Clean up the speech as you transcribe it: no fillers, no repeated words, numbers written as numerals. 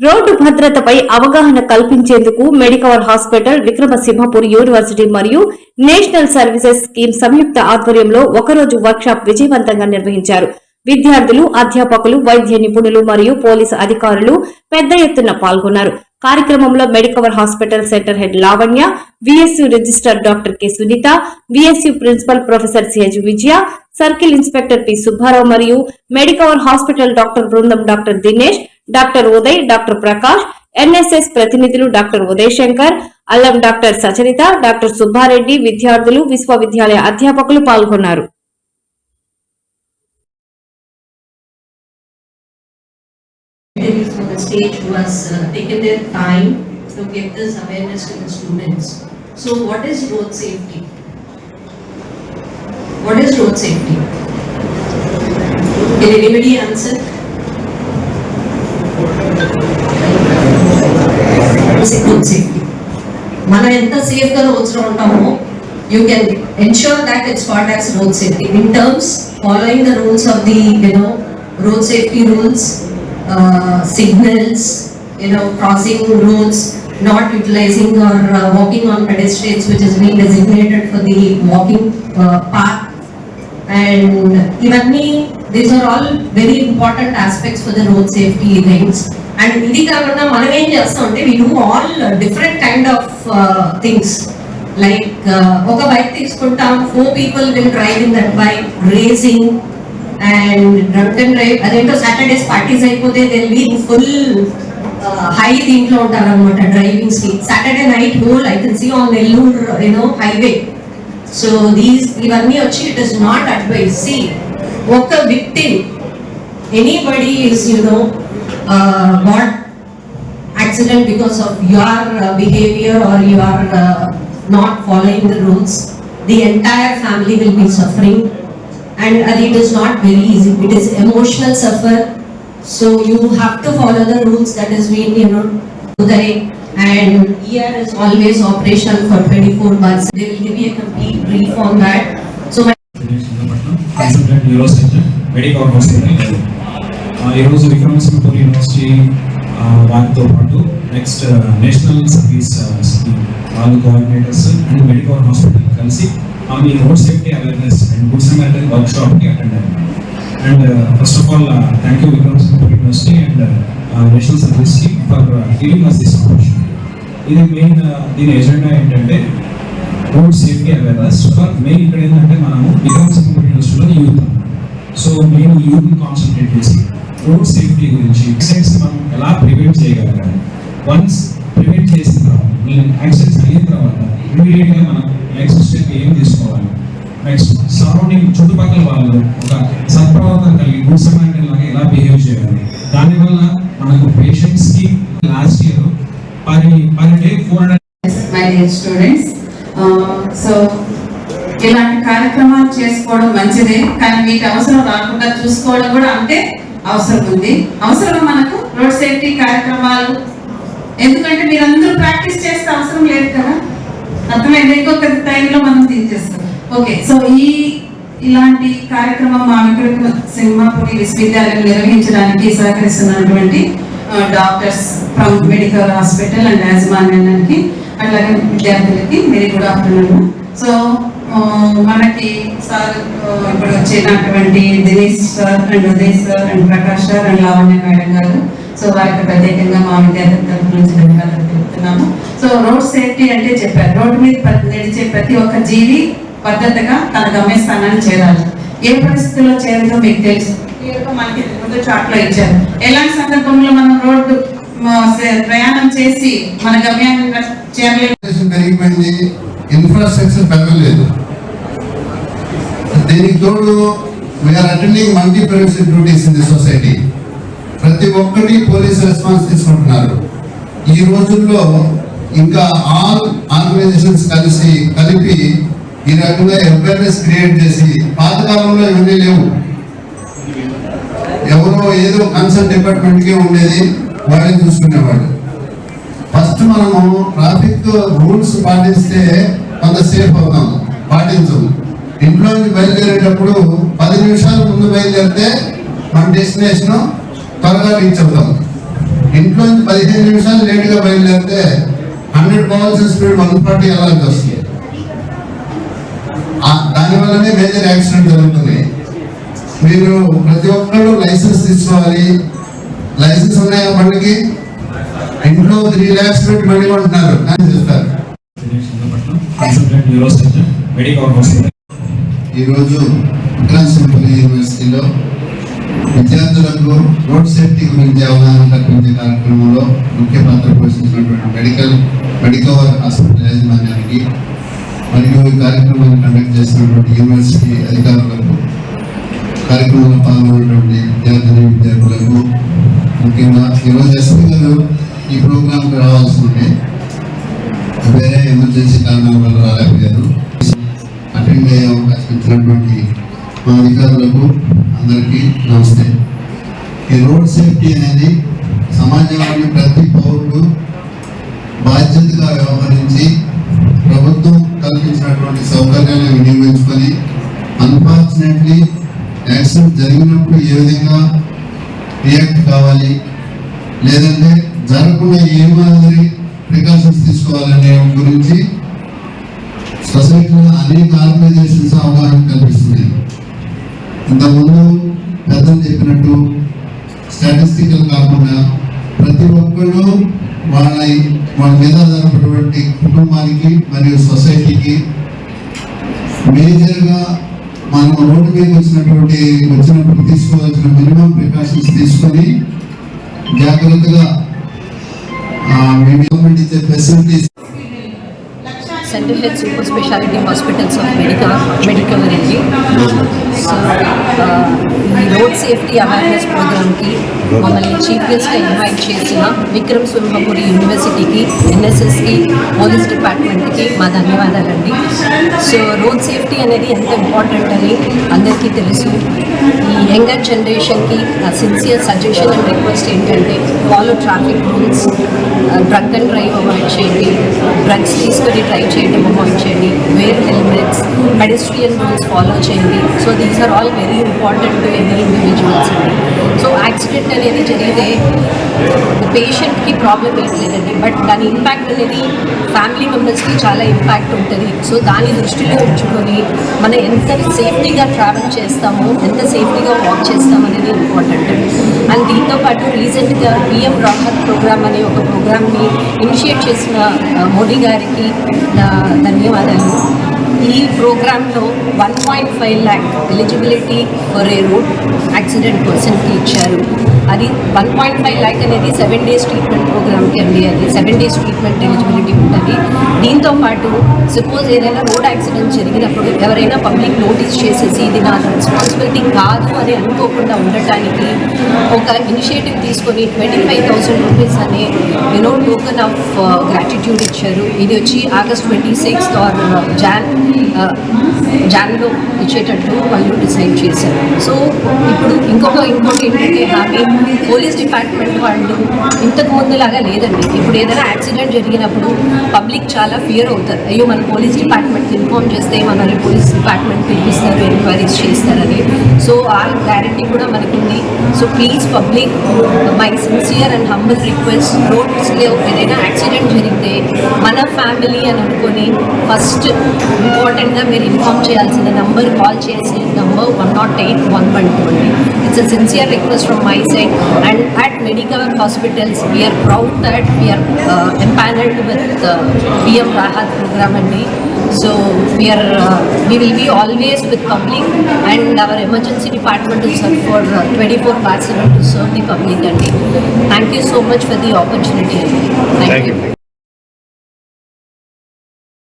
Road భద్రతపై అవగాహన కల్పించేందుకు మెడికవర్ హాస్పిటల్, విక్రమసింహపురి యూనివర్సిటీ మరియు నేషనల్ సర్వీసెస్ స్కీమ్ సంయుక్త ఆధ్వర్యంలో ఒకరోజు వర్క్షాప్ విజయవంతంగా నిర్వహించారు. విద్యార్థులు, అధ్యాపకులు, వైద్య నిపుణులు మరియు పోలీసు అధికారులు పెద్ద ఎత్తున పాల్గొన్నారు. కార్యక్రమంలో Medicover hospital centre head Lavanya, VSU register doctor K Sunitha, VSU principal professor CH Vijaya, circle inspector P Subbarao మరియు మెడికవర్ హాస్పిటల్ డాక్టర్ బృందం doctor Dinesh, doctor Uday, doctor Prakash, NSS ప్రతినిధులు doctor Uday Shankar, Allam doctor సచరిత, doctor Subbareddy, విద్యార్థులు, విశ్వవిద్యాలయ అధ్యాపకులు పాల్గొన్నారు. For the state who has taken their time to give this awareness to the students. So what is road safety? What is road safety? Can anybody answer? Road safety. Mana enta safe ga roads lo untamo, you can ensure that it's called as road safety in terms following the rules of the road safety rules. Signals, crossing roads, not utilizing or walking on pedestrians which is being designated for the walking path, and even these are all very important aspects for the road safety things. And idi kavana manam em chestunte we do all different kind of things like oka bike తీసుకుంటాం, 4 people will drive in that bike, racing and drunk and drive. అదేంటో Saturdays parties అయిపోతే they will be in full high దీంట్లో ఉంటారు అనమాట drivings కి. Saturday night whole I can see on Nellore highway. So ఇవన్నీ వచ్చి it is not advise. See ఒక victim anybody is got accident because of your behaviour or you are not following the rules, the entire family will be suffering. And it is not very easy. It is emotional suffer. So you have to follow the rules that is being today. And ER is always operational for 24 months. They will give you a complete brief on that. So my consultant neurosurgeon, Medicover Hospital. ఈరోజు Vikrama Simhapuri University వారితో పాటు next National Service Scheme వాళ్ళు coordinators and Medicover hospital కలిసి ఈ road safety awareness and good Samaritan వర్క్ షాప్కి attend అయ్యాను. And first of all thank you Vikramasimhapuri University and National Service Scheme for giving us this opportunity. ఇది main దీని agenda ఏంటంటే road safety awareness for main. ఇక్కడ ఏంటంటే మనము విక్రమసింహపురి యూనివర్సిటీలో యూత్, సో మెయిన్ యూత్ని కాన్సన్ట్రేట్ చేసి రోడ్ సేఫ్టీ గురించి యాక్సిడెంట్స్ మనం ఎలా ప్రివెంట్ చేయగలగాలి. వన్స్ ప్రివెంట్ చేసిన తర్వాత యాక్సిడెంట్స్ అయిన తర్వాత ఇమీడియట్గా మనం నెక్స్ట్ స్టెప్ ఏం తీసుకోవాలి, నెక్స్ట్ సరౌండింగ్ చుట్టుపక్కల వాళ్ళు ఒక సత్ప్రవర్తన కలిగి గుడ్ సమారిటన్ లాగా ఎలా బిహేవ్ చేయాలి. దానివల్ల మనకు పేషెంట్స్ కి last year per day 400. My dear students, so ఇలాంటి కార్యక్రమాలు చేసుకోవడం మంచిదే, కానీ మీకు అవసరం రాకుండా చూసుకోవడం కూడా అంతే అవసరం ఉంది. అవసరం మనకు రోడ్ సేఫ్టీ కార్యక్రమాలు, ఎందుకంటే మీరందరూ ప్రాక్టీస్ చేస్తే అవసరం లేదు కదా, అర్థమైంది. ఇంకొక టైంలో మనం తీసేస్తాం. ఓకే, సో ఇలాంటి కార్యక్రమం మా విక్రమసింహపురి విశ్వవిద్యాలయం నిర్వహించడానికి సహకరిస్తున్నటువంటి doctors from medical hospital and యాజమాన్యానికి అట్లాగే విద్యార్థులకి వెరీ గుడ్ ఆఫ్టర్నూన్. సో మనకి సార్ ఇప్పుడు వచ్చినటువంటి Dinesh sir and Uday sir and Prakash sir and Lavanya madam గారు, సో వారికి ప్రత్యేకంగా మా విద్యార్థుల తరఫు నుంచి ధన్యవాదాలు తెలుపుతున్నాము. సో రోడ్ సేఫ్టీ అంటే చెప్పారు, రోడ్డు మీద నడిచే ప్రతి ఒక్క జీవి పద్ధతిగా తన గమ్యస్థానాన్ని చేరాలి. ఏ పరిస్థితుల్లో చేరాలో మీకు తెలుసు, మనకి ముందు చాట్లో ఇచ్చారు. ఎలాంటి సందర్భంలో మనం రోడ్డు ప్రయాణం చేసి మన గమ్యాన్ని చేరలేదు. పెరిగిపోయింది, ఇన్ఫ్రాస్ట్రక్చర్ పెరగలేదు. దీనికి తోడు we're attending multi prevention duties in the society. ప్రతి ఒక్కటి పోలీస్ రెస్పాన్స్ తీసుకుంటున్నారు. ఈ రోజుల్లో ఇంకా ఆల్ ఆర్గనైజేషన్స్ కలిపి ఈ రకంగా అవేర్నెస్ క్రియేట్ చేసి, పాతకాలంలో ఇవన్నీ లేవు. ఎవరో ఏదో కన్సర్న్ డిపార్ట్మెంట్కే ఉండేది, వాళ్ళే చూసుకునేవాళ్ళు. ఫస్ట్ మనము ట్రాఫిక్ రూల్స్ పాటిస్తే కొంత సేఫ్ అవుతాం. పాటించము. ఇంట్లో నుంచి బయలుదేరేటప్పుడు 10 నిమిషాల ముందు బయలుదేరితే మన డెస్టినేషన్ త్వరగా రీచ్ అవుతాం. ఇంట్లో 15 నిమిషాలు లేట్గా బయలుదేరితే 100 పోవాల్సిన స్పీడ్ 140 వెళ్ళాల్సి వస్తుంది. దానివల్లనే మేజర్ యాక్సిడెంట్ జరుగుతుంది. మీరు ప్రతి ఒక్కరు లైసెన్స్ తీసుకోవాలి. లైసెన్స్ ఉన్నాయా బండికి? ఇంట్లో 3 lakhs పెట్టి బండి కొంటున్నారు చేస్తారు. ఈరోజు విక్రమసింహపురి యూనివర్సిటీలో విద్యార్థులకు రోడ్ సేఫ్టీ గురించి అవగాహన కల్పించే కార్యక్రమంలో ముఖ్య పాత్ర పోషించినటువంటి మెడికవర్ హాస్పిటల్ యాజమాన్యానికి మరియు ఈ కార్యక్రమాన్ని కండక్ట్ చేసినటువంటి యూనివర్సిటీ అధికారులకు, కార్యక్రమంలో పాల్గొన్నటువంటి విద్యార్థులకు, ముఖ్యంగా ఈరోజు ఎస్పీ గారు ఈ ప్రోగ్రాంకి రావాల్సి ఉంటే వేరే ఎమర్జెన్సీ కారణాల వల్ల రాలేకపోయారు. అటెండ్ అయ్యే అవకాశం ఇచ్చినటువంటి మా అధికారులకు అందరికీ నమస్తే. ఈ రోడ్ సేఫ్టీ అనేది సమాజంలోని ప్రతి పౌరుడు బాధ్యతగా వ్యవహరించి ప్రభుత్వం కల్పించినటువంటి సౌకర్యాలను వినియోగించుకొని అన్ఫార్చునేట్లీ యాక్సిడెంట్ జరిగినప్పుడు ఏ విధంగా రియాక్ట్ కావాలి, లేదంటే జరగకుండా ఏ మాదిరి ప్రికాషన్స్ తీసుకోవాలనే గురించి సొసైటీలో అనేక ఆర్గనైజేషన్స్ అవగాహన కల్పిస్తున్నాయి. ఇంతకుముందు పెద్దలు చెప్పినట్టు స్టాటిస్టికల్ కాకుండా ప్రతి ఒక్కరు వాళ్ళ మీద ఆధారపడినటువంటి కుటుంబానికి మరియు సొసైటీకి మేజర్గా మనం రోడ్డు మీద వచ్చినప్పుడు తీసుకోవాల్సిన మినిమం ప్రికాషన్స్ తీసుకొని జాగ్రత్తగా గవర్నమెంట్ ఇచ్చే facilities. Center Head Super Speciality Hospitals of Medical Energy. So, ఈ రోడ్ సేఫ్టీ అవేర్నెస్ ప్రోగ్రామ్కి మమ్మల్ని చీఫ్ గెస్ట్గా ఇన్వైట్ చేసిన విక్రమసింహపురి యూనివర్సిటీకి, ఎన్ఎస్ఎస్కి, పోలీస్ డిపార్ట్మెంట్కి మా ధన్యవాదాలండి. సో రోడ్ సేఫ్టీ అనేది ఎంత ఇంపార్టెంట్ అని అందరికీ తెలుసు. ఈ యంగర్ జనరేషన్కి సిన్సియర్ సజెషన్ అండ్ రిక్వెస్ట్ ఏంటంటే follow traffic rules, drunk and drive avoid చేయండి, డ్రగ్స్ తీసుకొని డ్రైవ్ చేయడం అవాయిడ్ చేయండి, wear helmets, pedestrian rules follow చేయండి. So these are all very important to any individuals అండి. సో యాక్సిడెంట్ అనేది జరిగితే పేషెంట్కి ప్రాబ్లం ఏం లేదండి, బట్ దాని ఇంపాక్ట్ అనేది ఫ్యామిలీ మెంబర్స్కి చాలా ఇంపాక్ట్ ఉంటుంది. సో దాన్ని దృష్టిలో ఉంచుకొని మనం ఎంత సేఫ్టీగా ట్రావెల్ చేస్తామో, ఎంత సేఫ్టీగా వాక్ చేస్తామో అనేది ఇంపార్టెంట్. అండ్ దీంతోపాటు రీసెంట్గా పిఎం రాహత్ ప్రోగ్రామ్ అనే ఒక ప్రోగ్రామ్ని ఇనిషియేట్ చేసిన మోడీ గారికి ధన్యవాదాలు. ఈ ప్రోగ్రాంలో 1.5 lakh eligibility for a road accident పర్సన్కి ఇచ్చారు. అది 1.5 lakh అనేది 7 days ట్రీట్మెంట్ ప్రోగ్రామ్కి అండి. అది 7 days ట్రీట్మెంట్ ఎలిజిబిలిటీ ఉంటుంది. దీంతోపాటు సపోజ్ ఏదైనా రోడ్ యాక్సిడెంట్ జరిగినప్పుడు ఎవరైనా పబ్లిక్ నోటీస్ చేసేసి ఇది నా రెస్పాన్సిబిలిటీ కాదు అని అనుకోకుండా ఉండటానికి ఒక ఇనిషియేటివ్ తీసుకొని 25,000 rupees అనే టోకెన్ ఆఫ్ గ్రాటిట్యూడ్ ఇచ్చారు. ఇది వచ్చి August 26th ఆర్ జాన్లో ఇచ్చేటట్టు వాళ్ళు డిసైడ్ చేశారు. సో ఇంకోటి ఏంటంటే హ్యాపీ పోలీస్ డిపార్ట్మెంట్ వాళ్ళు ఇంతకు ముందులాగా లేదండి. ఇప్పుడు ఏదైనా యాక్సిడెంట్ జరిగినప్పుడు పబ్లిక్ చాలా ఫియర్ అవుతారు. అయ్యో మన పోలీస్ డిపార్ట్మెంట్ ఇన్ఫార్మ్ చేస్తే మనల్ని పోలీస్ డిపార్ట్మెంట్ పిలిపిస్తారు, ఎంక్వైరీస్ చేస్తారని. సో ఆ గ్యారంటీ కూడా మనకుంది. So please public, my sincere and humble request, రోడ్స్లో ఏదైనా యాక్సిడెంట్ జరిగితే మన ఫ్యామిలీ అని అనుకొని ఫస్ట్ ఇంపార్టెంట్గా మీరు ఇన్ఫార్మ్ చేయాల్సిన నంబర్ కాల్ చేసి నంబర్ 108-112 అండి. It's a sincere request from my side, and at Medicover Hospitals we are proud that we are empaneled with PM Rahat program andi. So we will be always with public, and our emergency department is serve for 24/7 to serve the public andi. Thank you so much for the opportunity. Thank you.